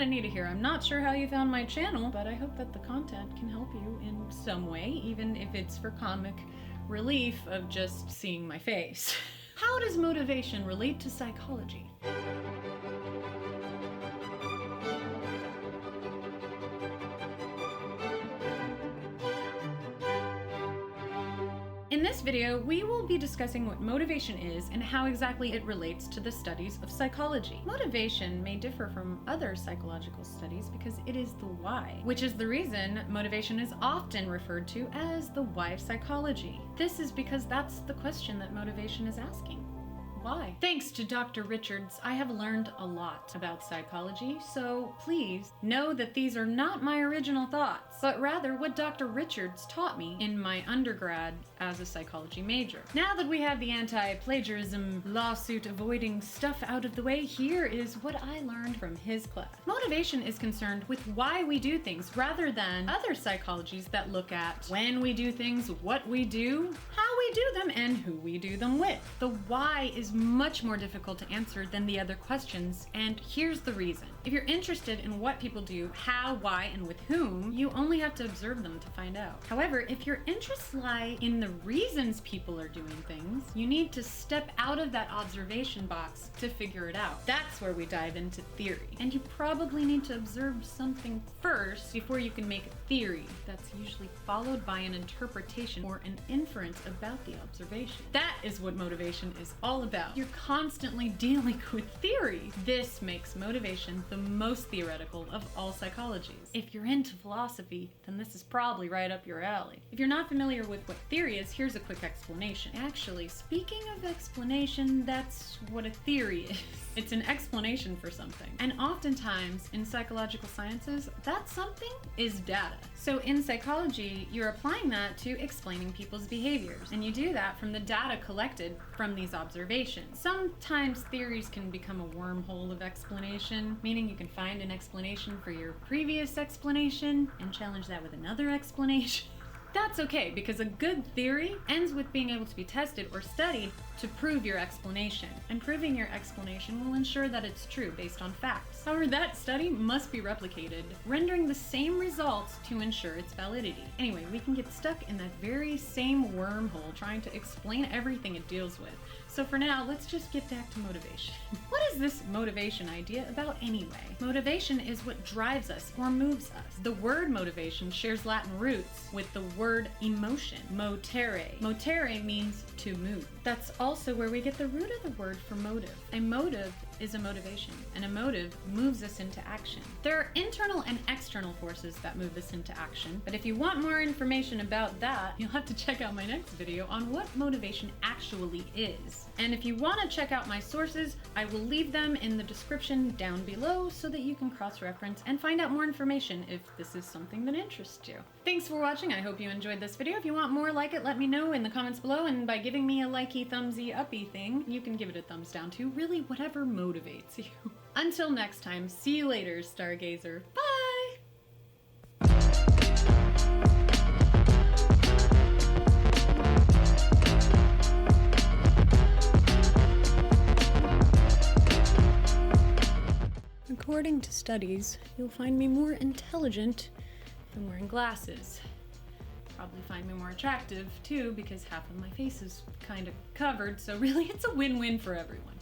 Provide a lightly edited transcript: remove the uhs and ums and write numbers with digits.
everyone, Anita here. I'm not sure how you found my channel, but I hope that the content can help you in some way, even if it's for comic relief of just seeing my face. How does motivation relate to psychology? In this video, we will be discussing what motivation is and how exactly it relates to the studies of psychology. Motivation may differ from other psychological studies because it is the why, which is the reason motivation is often referred to as the why of psychology. This is because that's the question that motivation is asking. Why? Thanks to Dr. Richards, I have learned a lot about psychology, so please know that these are not my original thoughts, but rather what Dr. Richards taught me in my undergrad as a psychology major. Now that we have the anti-plagiarism lawsuit avoiding stuff out of the way, here is what I learned from his class. Motivation is concerned with why we do things rather than other psychologies that look at when we do things, what we do, how we do them, and who we do them with. The why is much more difficult to answer than the other questions, and here's the reason. If you're interested in what people do, how, why, and with whom, you only have to observe them to find out. However, if your interests lie in the reasons people are doing things, you need to step out of that observation box to figure it out. That's where we dive into theory. And you probably need to observe something first before you can make a theory. That's usually followed by an interpretation or an inference about the observation. That is what motivation is all about. You're constantly dealing with theory. This makes motivation the most theoretical of all psychologies. If you're into philosophy, then this is probably right up your alley. If you're not familiar with what theory is, here's a quick explanation. Actually, speaking of explanation, that's what a theory is. It's an explanation for something. And oftentimes in psychological sciences, that something is data. So in psychology, you're applying that to explaining people's behaviors. And you do that from the data collected from these observations. Sometimes theories can become a wormhole of explanation, meaning you can find an explanation for your previous explanation and challenge that with another explanation. That's okay, because a good theory ends with being able to be tested or studied to prove your explanation. And proving your explanation will ensure that it's true based on facts. However, that study must be replicated, rendering the same results to ensure its validity. Anyway, we can get stuck in that very same wormhole trying to explain everything it deals with. So for now, let's just get back to motivation. What is this motivation idea about anyway? Motivation is what drives us or moves us. The word motivation shares Latin roots with the word emotion, motere. Motere means to move. That's also where we get the root of the word for motive. A motive is a motivation, and a motive moves us into action. There are internal and external forces that move us into action, but if you want more information about that, you'll have to check out my next video on what motivation actually is. And if you want to check out my sources, I will leave them in the description down below so that you can cross-reference and find out more information if this is something that interests you. Thanks for watching. I hope you enjoyed this video. If you want more like it, let me know in the comments below, and by giving me a likey, thumbsy, uppy thing, you can give it a thumbs down too. Really, whatever motivates you. Until next time, see you later, Stargazer. Bye! According to studies, you'll find me more intelligent if I'm wearing glasses. Probably find me more attractive too, because half of my face is kind of covered, so really it's a win-win for everyone.